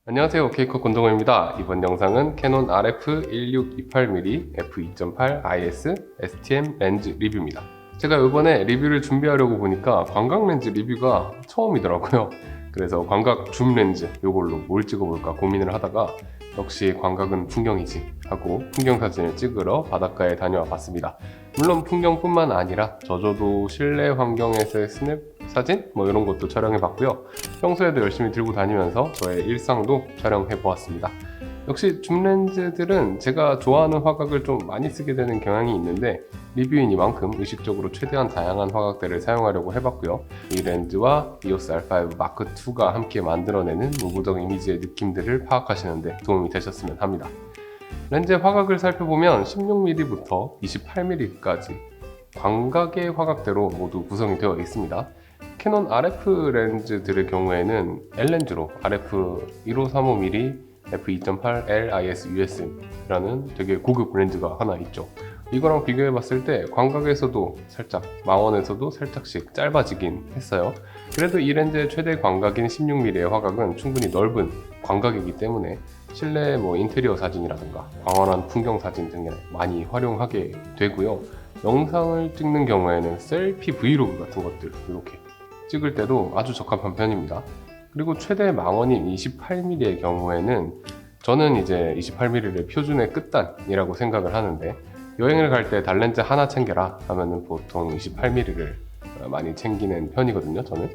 안녕하세요, 케이커 권동호입니다. 이번 영상은 캐논 RF1628mm f2.8 IS STM 렌즈 리뷰입니다. 제가 이번에 리뷰를 준비하려고 보니까 광각 렌즈 리뷰가 처음이더라고요. 그래서 광각 줌 렌즈 이걸로 뭘 찍어볼까 고민을 하다가 역시 광각은 풍경이지 하고 풍경 사진을 찍으러 바닷가에 다녀와 봤습니다. 물론 풍경뿐만 아니라 저조도 실내 환경에서의 스냅 사진 이런 것도 촬영해 봤고요. 평소에도 열심히 들고 다니면서 저의 일상도 촬영해 보았습니다. 역시 줌 렌즈들은 제가 좋아하는 화각을 좀 많이 쓰게 되는 경향이 있는데 리뷰이니만큼 의식적으로 최대한 다양한 화각들을 사용하려고 해봤고요. 이 렌즈와 EOS R5 Mark II가 함께 만들어내는 무보정 이미지의 느낌들을 파악하시는데 도움이 되셨으면 합니다. 렌즈의 화각을 살펴보면 16mm부터 28mm까지 광각의 화각대로 모두 구성이 되어 있습니다. 캐논 RF 렌즈들의 경우에는 L렌즈로 RF 1535mm f2.8 LIS-US라는 되게 고급 렌즈가 하나 있죠. 이거랑 비교해 봤을 때 광각에서도 살짝, 망원에서도 살짝씩 짧아지긴 했어요. 그래도 이 렌즈의 최대 광각인 16mm의 화각은 충분히 넓은 광각이기 때문에 실내 인테리어 사진이라든가 광활한 풍경 사진 등에 많이 활용하게 되고요. 영상을 찍는 경우에는 셀피 브이로그 같은 것들 이렇게 찍을 때도 아주 적합한 편입니다. 그리고 최대 망원인 28mm의 경우에는 저는 이제 28mm를 표준의 끝단이라고 생각을 하는데 여행을 갈 때 달렌즈 하나 챙겨라 하면은 보통 28mm를 많이 챙기는 편이거든요. 저는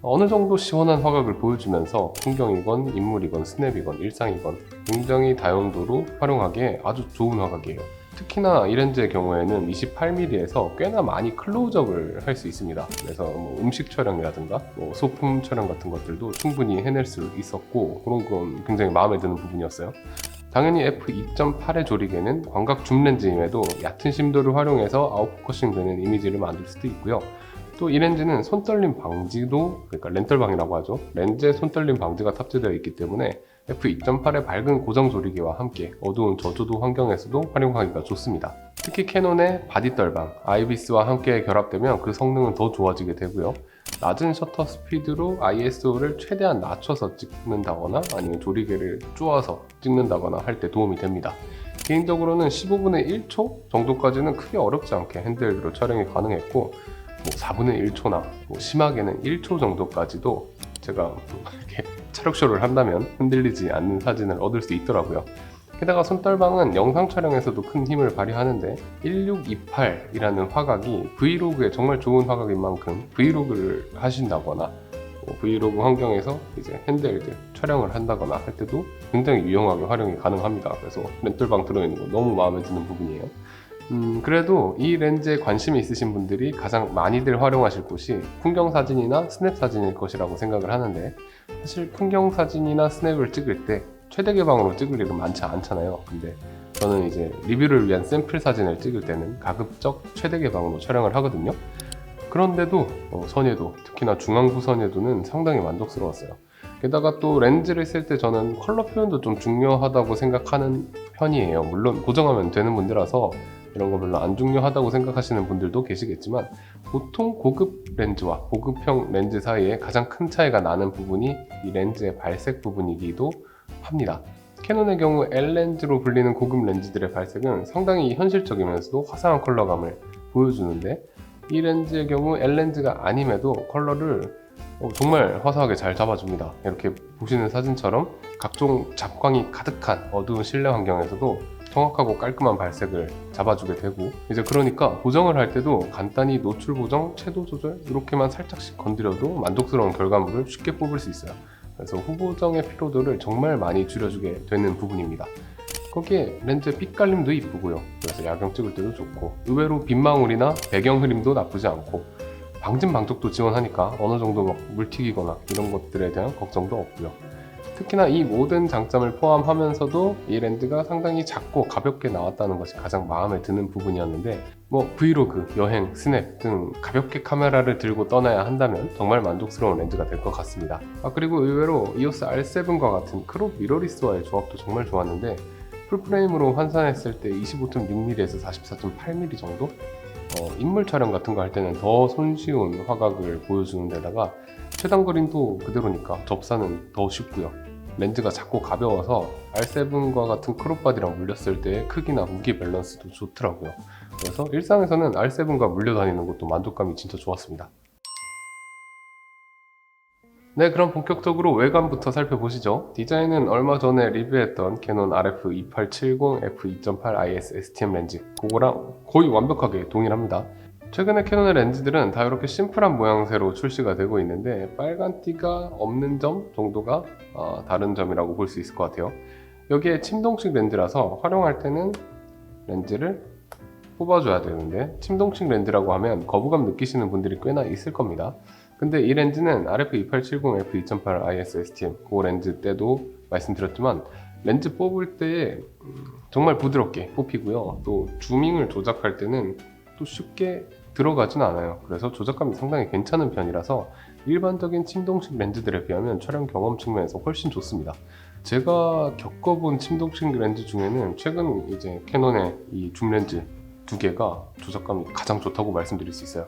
어느 정도 시원한 화각을 보여주면서 풍경이건 인물이건 스냅이건 일상이건 굉장히 다용도로 활용하기에 아주 좋은 화각이에요. 특히나 이 렌즈의 경우에는 28mm에서 꽤나 많이 클로즈업을 할 수 있습니다. 그래서 음식 촬영이라든가 소품 촬영 같은 것들도 충분히 해낼 수 있었고 그런 건 굉장히 마음에 드는 부분이었어요. 당연히 f2.8의 조리개는 광각 줌 렌즈임에도 얕은 심도를 활용해서 아웃포커싱 되는 이미지를 만들 수도 있고요. 또 이 렌즈는 손떨림 방지도, 그러니까 렌떨방이라고 하죠. 렌즈에 손떨림 방지가 탑재되어 있기 때문에 f2.8의 밝은 고정 조리개와 함께 어두운 저조도 환경에서도 활용하기가 좋습니다. 특히 캐논의 바디 떨방, 아이비스와 함께 결합되면 그 성능은 더 좋아지게 되고요. 낮은 셔터 스피드로 ISO를 최대한 낮춰서 찍는다거나 아니면 조리개를 쪼아서 찍는다거나 할 때 도움이 됩니다. 개인적으로는 15분의 1초 정도까지는 크게 어렵지 않게 핸드헬드로 촬영이 가능했고 4분의 1초나 심하게는 1초 정도까지도 제가 이렇게 차력쇼를 한다면 흔들리지 않는 사진을 얻을 수 있더라고요. 게다가 손떨방은 영상 촬영에서도 큰 힘을 발휘하는데 1628이라는 화각이 브이로그에 정말 좋은 화각인 만큼 브이로그를 하신다거나 브이로그 환경에서 이제 핸드헬드 촬영을 한다거나 할 때도 굉장히 유용하게 활용이 가능합니다. 그래서 렌떨방 들어있는 거 너무 마음에 드는 부분이에요. 그래도 이 렌즈에 관심이 있으신 분들이 가장 많이들 활용하실 곳이 풍경 사진이나 스냅 사진일 것이라고 생각을 하는데 사실 풍경 사진이나 스냅을 찍을 때 최대 개방으로 찍을 일은 많지 않잖아요. 근데 저는 이제 리뷰를 위한 샘플 사진을 찍을 때는 가급적 최대 개방으로 촬영을 하거든요. 그런데도 선예도, 특히나 중앙부 선예도는 상당히 만족스러웠어요. 게다가 또 렌즈를 쓸 때 저는 컬러 표현도 좀 중요하다고 생각하는 편이에요. 물론 고정하면 되는 문제라서 이런 거 별로 안 중요하다고 생각하시는 분들도 계시겠지만 보통 고급 렌즈와 고급형 렌즈 사이에 가장 큰 차이가 나는 부분이 이 렌즈의 발색 부분이기도 합니다. 캐논의 경우 L렌즈로 불리는 고급 렌즈들의 발색은 상당히 현실적이면서도 화사한 컬러감을 보여주는데 이 렌즈의 경우 L렌즈가 아님에도 컬러를 정말 화사하게 잘 잡아줍니다. 이렇게 보시는 사진처럼 각종 잡광이 가득한 어두운 실내 환경에서도 정확하고 깔끔한 발색을 잡아주게 되고 이제 그러니까 보정을 할 때도 간단히 노출 보정, 채도 조절 이렇게만 살짝씩 건드려도 만족스러운 결과물을 쉽게 뽑을 수 있어요. 그래서 후보정의 피로도를 정말 많이 줄여주게 되는 부분입니다. 거기에 렌즈의 빛깔림도 이쁘고요. 그래서 야경 찍을 때도 좋고 의외로 빗망울이나 배경 흐림도 나쁘지 않고 방진 방적도 지원하니까 어느 정도 물 튀기거나 이런 것들에 대한 걱정도 없고요. 특히나 이 모든 장점을 포함하면서도 이 렌즈가 상당히 작고 가볍게 나왔다는 것이 가장 마음에 드는 부분이었는데 브이로그, 여행, 스냅 등 가볍게 카메라를 들고 떠나야 한다면 정말 만족스러운 렌즈가 될 것 같습니다. 그리고 의외로 EOS R7과 같은 크롭 미러리스와의 조합도 정말 좋았는데 풀프레임으로 환산했을 때 25.6mm에서 44.8mm 정도? 인물 촬영 같은 거 할 때는 더 손쉬운 화각을 보여주는 데다가 최단거리도 그대로니까 접사는 더 쉽고요. 렌즈가 작고 가벼워서 R7과 같은 크롭바디랑 물렸을 때 크기나 무게 밸런스도 좋더라고요. 그래서 일상에서는 R7과 물려 다니는 것도 만족감이 진짜 좋았습니다. 네, 그럼 본격적으로 외관부터 살펴보시죠. 디자인은 얼마 전에 리뷰했던 캐논 RF2870 f2.8 IS STM 렌즈, 그거랑 거의 완벽하게 동일합니다. 최근에 캐논의 렌즈들은 다 이렇게 심플한 모양새로 출시가 되고 있는데 빨간 띠가 없는 점 정도가 다른 점이라고 볼 수 있을 것 같아요. 여기에 침동식 렌즈라서 활용할 때는 렌즈를 뽑아줘야 되는데, 침동식 렌즈라고 하면 거부감 느끼시는 분들이 꽤나 있을 겁니다. 근데 이 렌즈는 RF2870 f2.8 IS STM 그 렌즈 때도 말씀드렸지만 렌즈 뽑을 때 정말 부드럽게 뽑히고요. 또 줌밍을 조작할 때는 또 쉽게 들어가진 않아요. 그래서 조작감이 상당히 괜찮은 편이라서 일반적인 침동식 렌즈들에 비하면 촬영 경험 측면에서 훨씬 좋습니다. 제가 겪어본 침동식 렌즈 중에는 최근 이제 캐논의 이 줌 렌즈 두 개가 조작감이 가장 좋다고 말씀드릴 수 있어요.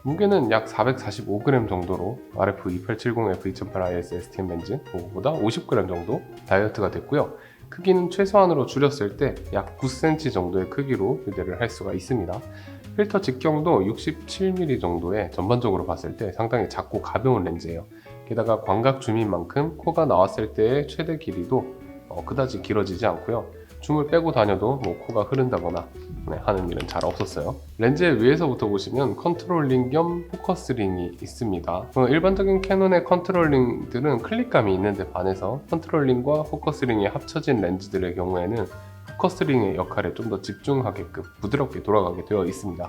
무게는 약 445g 정도로 RF2870 f2.8 IS STM 렌즈 그거보다 50g 정도 다이어트가 됐고요. 크기는 최소한으로 줄였을 때 약 9cm 정도의 크기로 휴대를 할 수가 있습니다. 필터 직경도 67mm 정도의 전반적으로 봤을 때 상당히 작고 가벼운 렌즈예요. 게다가 광각 줌인 만큼 코가 나왔을 때의 최대 길이도 그다지 길어지지 않고요. 줌을 빼고 다녀도 코가 흐른다거나 하는 일은 잘 없었어요. 렌즈의 위에서부터 보시면 컨트롤링 겸 포커스링이 있습니다. 일반적인 캐논의 컨트롤링들은 클릭감이 있는데 반해서 컨트롤링과 포커스링이 합쳐진 렌즈들의 경우에는 포커스링의 역할에 좀 더 집중하게끔 부드럽게 돌아가게 되어 있습니다.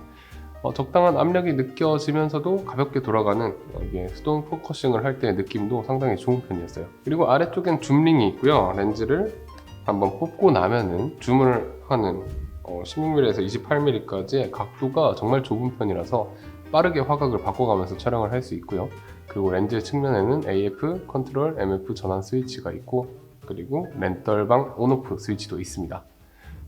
적당한 압력이 느껴지면서도 가볍게 돌아가는 이게 수동 포커싱을 할 때의 느낌도 상당히 좋은 편이었어요. 그리고 아래쪽엔 줌링이 있고요. 렌즈를 한번 뽑고 나면은 줌을 하는 16mm에서 28mm까지의 각도가 정말 좁은 편이라서 빠르게 화각을 바꿔가면서 촬영을 할 수 있고요. 그리고 렌즈 측면에는 AF, 컨트롤, MF 전환 스위치가 있고, 그리고 렌떨방 온오프 스위치도 있습니다.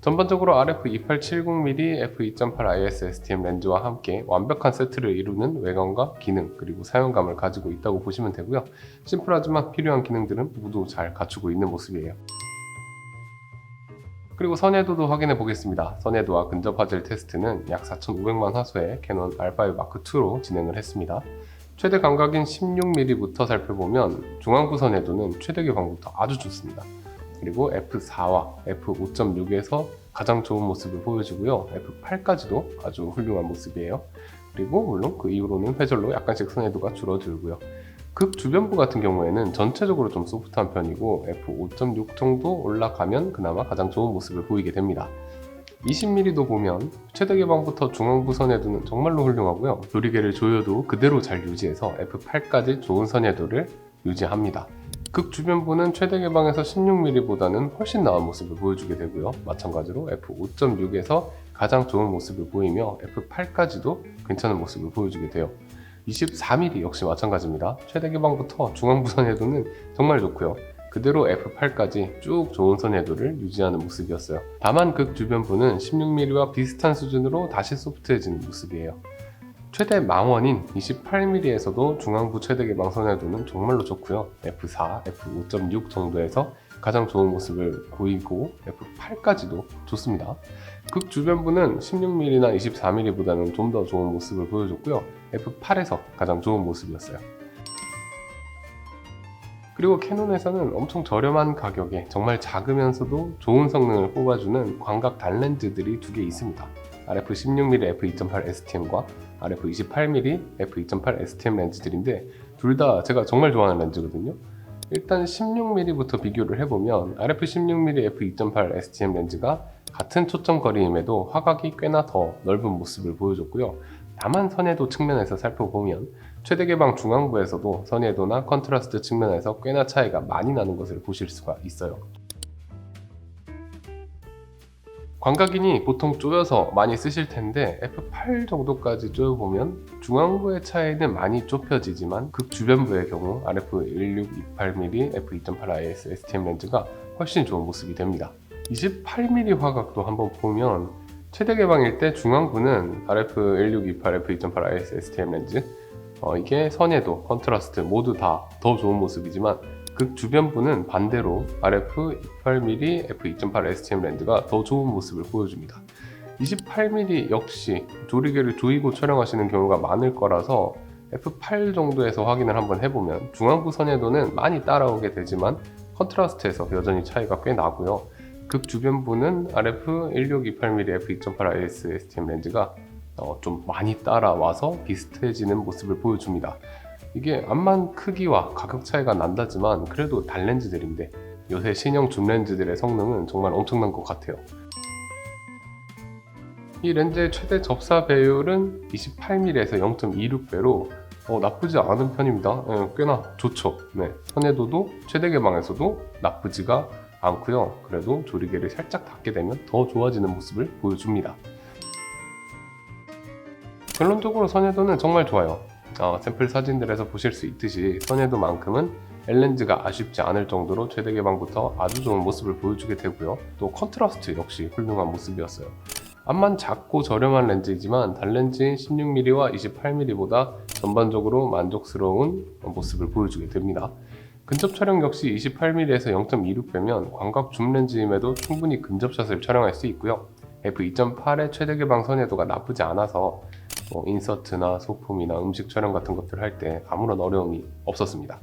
전반적으로 RF2870mm f2.8 IS STM 렌즈와 함께 완벽한 세트를 이루는 외관과 기능 그리고 사용감을 가지고 있다고 보시면 되고요. 심플하지만 필요한 기능들은 모두 잘 갖추고 있는 모습이에요. 그리고 선예도도 확인해 보겠습니다. 선예도와 근접 화질 테스트는 약 4500만 화소의 캐논 R5 Mark2로 진행을 했습니다. 최대 감각인 16mm부터 살펴보면 중앙부 선예도는 최대 개방부터 아주 좋습니다. 그리고 F4와 F5.6에서 가장 좋은 모습을 보여주고요. F8까지도 아주 훌륭한 모습이에요. 그리고 물론 그 이후로는 회절로 약간씩 선예도가 줄어들고요. 극 주변부 같은 경우에는 전체적으로 좀 소프트한 편이고 F5.6 정도 올라가면 그나마 가장 좋은 모습을 보이게 됩니다. 20mm도 보면 최대 개방부터 중앙부 선예도는 정말로 훌륭하고요. 조리개를 조여도 그대로 잘 유지해서 F8까지 좋은 선예도를 유지합니다. 극 주변부는 최대 개방에서 16mm보다는 훨씬 나은 모습을 보여주게 되고요. 마찬가지로 F5.6에서 가장 좋은 모습을 보이며 F8까지도 괜찮은 모습을 보여주게 돼요. 24mm 역시 마찬가지입니다. 최대 개방부터 중앙부 선예도는 정말 좋고요. 그대로 F8까지 쭉 좋은 선예도를 유지하는 모습이었어요. 다만 극 주변부는 16mm와 비슷한 수준으로 다시 소프트해진 모습이에요. 최대 망원인 28mm에서도 중앙부 최대 개방 선예도는 정말로 좋고요. F4, F5.6 정도에서 가장 좋은 모습을 보이고 F8까지도 좋습니다. 극 주변부는 16mm나 24mm보다는 좀 더 좋은 모습을 보여줬고요. F8에서 가장 좋은 모습이었어요. 그리고 캐논에서는 엄청 저렴한 가격에 정말 작으면서도 좋은 성능을 뽑아주는 광각 단렌즈들이 두 개 있습니다. RF16mm f2.8 STM과 RF28mm f2.8 STM 렌즈들인데 둘 다 제가 정말 좋아하는 렌즈거든요. 일단 16mm부터 비교를 해보면 RF16mm f2.8 STM 렌즈가 같은 초점 거리임에도 화각이 꽤나 더 넓은 모습을 보여줬고요. 다만 선예도 측면에서 살펴보면 최대 개방 중앙부에서도 선예도나 컨트라스트 측면에서 꽤나 차이가 많이 나는 것을 보실 수가 있어요. 광각인이 보통 쪼여서 많이 쓰실 텐데 F8 정도까지 쪼여보면 중앙부의 차이는 많이 좁혀지지만 극 주변부의 경우 RF1628mm f2.8 IS STM 렌즈가 훨씬 좋은 모습이 됩니다. 28mm 화각도 한번 보면 최대 개방일 때 중앙부는 RF1628 f2.8 IS STM 렌즈 이게 선예도, 컨트라스트 모두 다 더 좋은 모습이지만 극 주변부는 반대로 RF 28mm f2.8 STM 렌즈가 더 좋은 모습을 보여줍니다. 28mm 역시 조리개를 조이고 촬영하시는 경우가 많을 거라서 f8 정도에서 확인을 한번 해보면 중앙부 선회도는 많이 따라오게 되지만 컨트라스트에서 여전히 차이가 꽤 나고요. 극 주변부는 RF 1628mm f2.8 IS STM 렌즈가 좀 많이 따라와서 비슷해지는 모습을 보여줍니다. 이게 암만 크기와 가격 차이가 난다지만 그래도 단렌즈들인데 요새 신형 줌렌즈들의 성능은 정말 엄청난 것 같아요. 이 렌즈의 최대 접사 배율은 28mm에서 0.26배로 나쁘지 않은 편입니다. 꽤나 좋죠. 네, 선회도도 최대 개방에서도 나쁘지가 않고요. 그래도 조리개를 살짝 닫게 되면 더 좋아지는 모습을 보여줍니다. 결론적으로 선회도는 정말 좋아요. 샘플 사진들에서 보실 수 있듯이 선회도만큼은 L렌즈가 아쉽지 않을 정도로 최대 개방부터 아주 좋은 모습을 보여주게 되고요. 또 컨트라스트 역시 훌륭한 모습이었어요. 암만 작고 저렴한 렌즈이지만 단렌즈인 16mm와 28mm보다 전반적으로 만족스러운 모습을 보여주게 됩니다. 근접 촬영 역시 28mm에서 0.26배면 광각 줌 렌즈임에도 충분히 근접샷을 촬영할 수 있고요. f2.8의 최대 개방 선회도가 나쁘지 않아서 인서트나 소품이나 음식 촬영 같은 것들 할 때 아무런 어려움이 없었습니다.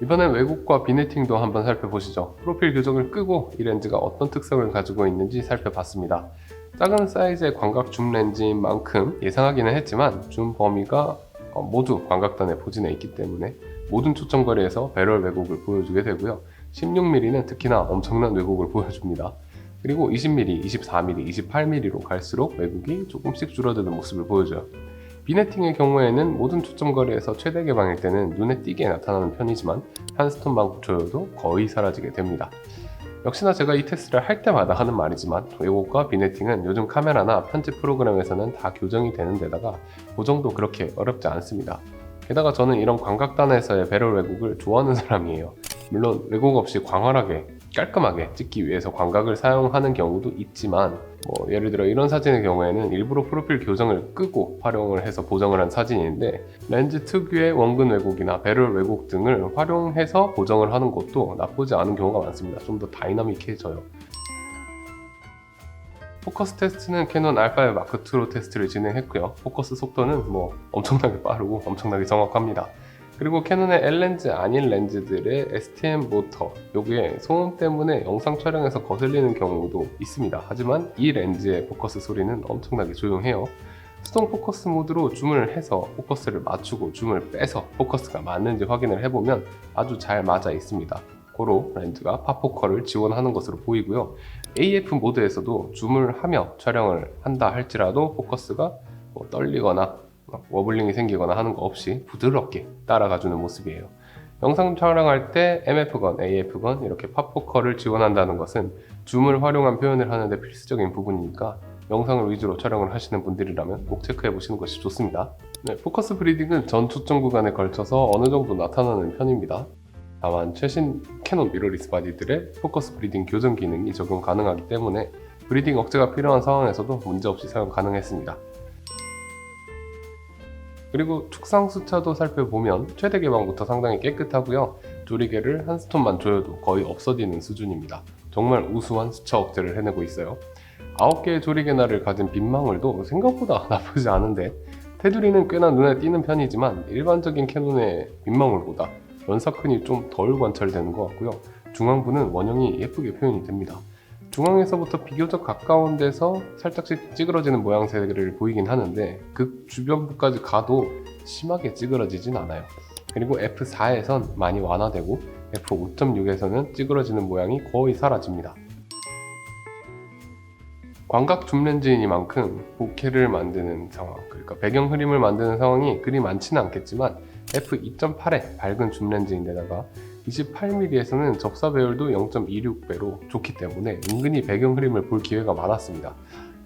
이번엔 왜곡과 비네팅도 한번 살펴보시죠. 프로필 교정을 끄고 이 렌즈가 어떤 특성을 가지고 있는지 살펴봤습니다. 작은 사이즈의 광각 줌 렌즈인 만큼 예상하기는 했지만 줌 범위가 모두 광각단에 포진해 있기 때문에 모든 초점거리에서 배럴 왜곡을 보여주게 되고요. 16mm는 특히나 엄청난 왜곡을 보여줍니다. 그리고 20mm, 24mm, 28mm로 갈수록 왜곡이 조금씩 줄어드는 모습을 보여줘요. 비네팅의 경우에는 모든 초점거리에서 최대 개방일 때는 눈에 띄게 나타나는 편이지만 한 스톤만 조여도 거의 사라지게 됩니다. 역시나 제가 이 테스트를 할 때마다 하는 말이지만 왜곡과 비네팅은 요즘 카메라나 편집 프로그램에서는 다 교정이 되는 데다가 고정도 그렇게 어렵지 않습니다. 게다가 저는 이런 광각단에서의 배럴 왜곡을 좋아하는 사람이에요. 물론 왜곡 없이 광활하게 깔끔하게 찍기 위해서 광각을 사용하는 경우도 있지만 예를 들어 이런 사진의 경우에는 일부러 프로필 교정을 끄고 활용을 해서 보정을 한 사진인데 렌즈 특유의 원근 왜곡이나 배럴 왜곡 등을 활용해서 보정을 하는 것도 나쁘지 않은 경우가 많습니다. 좀 더 다이나믹해져요. 포커스 테스트는 캐논 R5 마크2로 테스트를 진행했고요. 포커스 속도는 엄청나게 빠르고 엄청나게 정확합니다. 그리고 캐논의 L렌즈 아닌 렌즈들의 STM 모터, 요게 소음 때문에 영상 촬영에서 거슬리는 경우도 있습니다. 하지만 이 렌즈의 포커스 소리는 엄청나게 조용해요. 수동 포커스 모드로 줌을 해서 포커스를 맞추고 줌을 빼서 포커스가 맞는지 확인을 해보면 아주 잘 맞아 있습니다. 고로 렌즈가 팝포컬을 지원하는 것으로 보이고요. AF 모드에서도 줌을 하며 촬영을 한다 할지라도 포커스가 떨리거나 워블링이 생기거나 하는 거 없이 부드럽게 따라가주는 모습이에요. 영상 촬영할 때 MF건, AF건 이렇게 팝포컬을 지원한다는 것은 줌을 활용한 표현을 하는데 필수적인 부분이니까 영상을 위주로 촬영을 하시는 분들이라면 꼭 체크해 보시는 것이 좋습니다. 포커스 브리딩은 전 초점 구간에 걸쳐서 어느 정도 나타나는 편입니다. 다만 최신 캐논 미러리스 바디들의 포커스 브리딩 교정 기능이 적용 가능하기 때문에 브리딩 억제가 필요한 상황에서도 문제없이 사용 가능했습니다. 그리고 축상 수차도 살펴보면 최대 개방부터 상당히 깨끗하고요. 조리개를 한 스톤만 조여도 거의 없어지는 수준입니다. 정말 우수한 수차 억제를 해내고 있어요. 9개의 조리개날을 가진 빗망울도 생각보다 나쁘지 않은데 테두리는 꽤나 눈에 띄는 편이지만 일반적인 캐논의 빗망울보다 연사큰이 좀 덜 관찰되는 것 같고요. 중앙부는 원형이 예쁘게 표현이 됩니다. 중앙에서부터 비교적 가까운 데서 살짝씩 찌그러지는 모양새를 보이긴 하는데 극 주변부까지 가도 심하게 찌그러지진 않아요. 그리고 F4에선 많이 완화되고 F5.6에서는 찌그러지는 모양이 거의 사라집니다. 광각 줌 렌즈이니만큼 보케를 만드는 상황, 그러니까 배경 흐림을 만드는 상황이 그리 많지는 않겠지만 F2.8의 밝은 줌 렌즈인데다가 28mm에서는 접사 배율도 0.26배로 좋기 때문에 은근히 배경 흐림을 볼 기회가 많았습니다.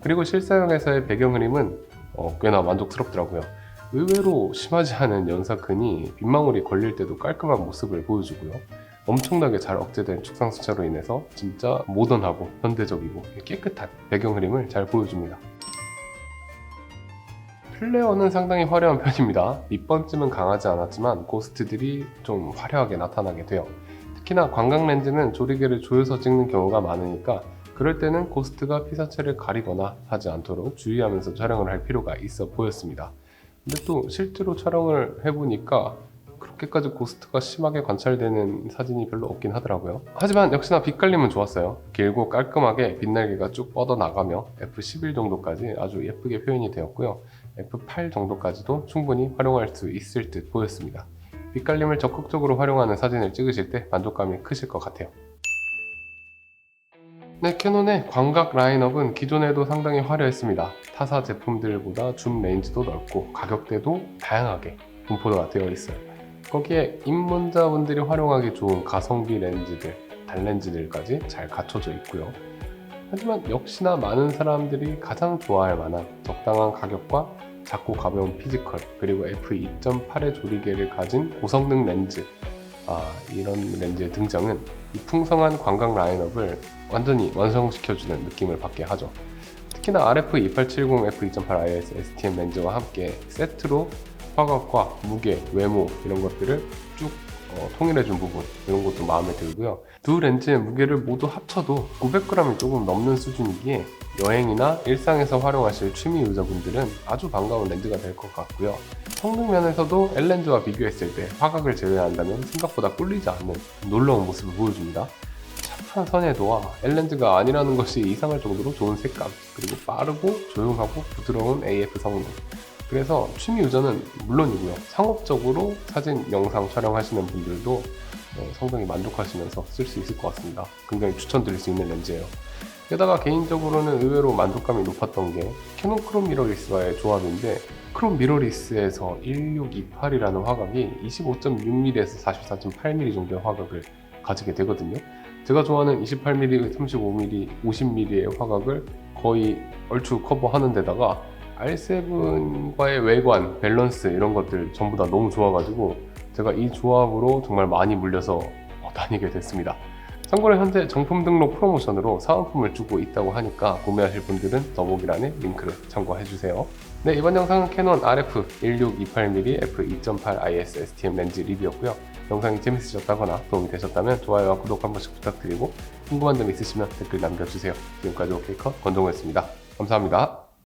그리고 실사용에서의 배경 흐림은 꽤나 만족스럽더라고요. 의외로 심하지 않은 연사큰이 빗망울이 걸릴 때도 깔끔한 모습을 보여주고요. 엄청나게 잘 억제된 축상 수차로 인해서 진짜 모던하고 현대적이고 깨끗한 배경 흐림을 잘 보여줍니다. 플레어는 상당히 화려한 편입니다. 밑번쯤은 강하지 않았지만 고스트들이 좀 화려하게 나타나게 돼요. 특히나 관광 렌즈는 조리개를 조여서 찍는 경우가 많으니까 그럴 때는 고스트가 피사체를 가리거나 하지 않도록 주의하면서 촬영을 할 필요가 있어 보였습니다. 근데 또 실제로 촬영을 해보니까 그렇게까지 고스트가 심하게 관찰되는 사진이 별로 없긴 하더라고요. 하지만 역시나 빛깔림은 좋았어요. 길고 깔끔하게 빛날개가 쭉 뻗어나가며 f11 정도까지 아주 예쁘게 표현이 되었고요. f8 정도까지도 충분히 활용할 수 있을 듯 보였습니다. 빛깔림을 적극적으로 활용하는 사진을 찍으실 때 만족감이 크실 것 같아요. 네, 캐논의 광각 라인업은 기존에도 상당히 화려했습니다. 타사 제품들보다 줌 레인지도 넓고 가격대도 다양하게 분포가 되어 있어요. 거기에 입문자분들이 활용하기 좋은 가성비 렌즈들, 단렌즈들까지 잘 갖춰져 있고요. 하지만 역시나 많은 사람들이 가장 좋아할 만한 적당한 가격과 작고 가벼운 피지컬, 그리고 f2.8의 조리개를 가진 고성능 렌즈, 이런 렌즈의 등장은 이 풍성한 광각 라인업을 완전히 완성시켜주는 느낌을 받게 하죠. 특히나 RF2870 f2.8IS STM 렌즈와 함께 세트로 화각과 무게, 외모 이런 것들을 쭉 통일해준 부분, 이런 것도 마음에 들고요. 두 렌즈의 무게를 모두 합쳐도 900g이 조금 넘는 수준이기에 여행이나 일상에서 활용하실 취미 유저분들은 아주 반가운 렌즈가 될 것 같고요. 성능 면에서도 L렌즈와 비교했을 때 화각을 제외한다면 생각보다 꿀리지 않는 놀라운 모습을 보여줍니다. 착한 선회도와 L렌즈가 아니라는 것이 이상할 정도로 좋은 색감, 그리고 빠르고 조용하고 부드러운 AF 성능. 그래서 취미 유저는 물론이고요, 상업적으로 사진, 영상 촬영하시는 분들도 상당히 만족하시면서 쓸 수 있을 것 같습니다. 굉장히 추천드릴 수 있는 렌즈예요. 게다가 개인적으로는 의외로 만족감이 높았던 게 캐논 크롬 미러리스와의 조합인데, 크롬 미러리스에서 1628이라는 화각이 25.6mm에서 44.8mm 정도의 화각을 가지게 되거든요. 제가 좋아하는 28mm, 35mm, 50mm의 화각을 거의 얼추 커버하는 데다가 R7과의 외관, 밸런스 이런 것들 전부 다 너무 좋아가지고 제가 이 조합으로 정말 많이 물려서 다니게 됐습니다. 참고로 현재 정품 등록 프로모션으로 사은품을 주고 있다고 하니까 구매하실 분들은 더보기란에 링크를 참고해주세요. 네, 이번 영상은 캐논 RF 1628mm f2.8 IS STM 렌즈 리뷰였고요. 영상이 재밌으셨다거나 도움이 되셨다면 좋아요와 구독 한 번씩 부탁드리고 궁금한 점 있으시면 댓글 남겨주세요. 지금까지 오케이컷 권정우였습니다. 감사합니다.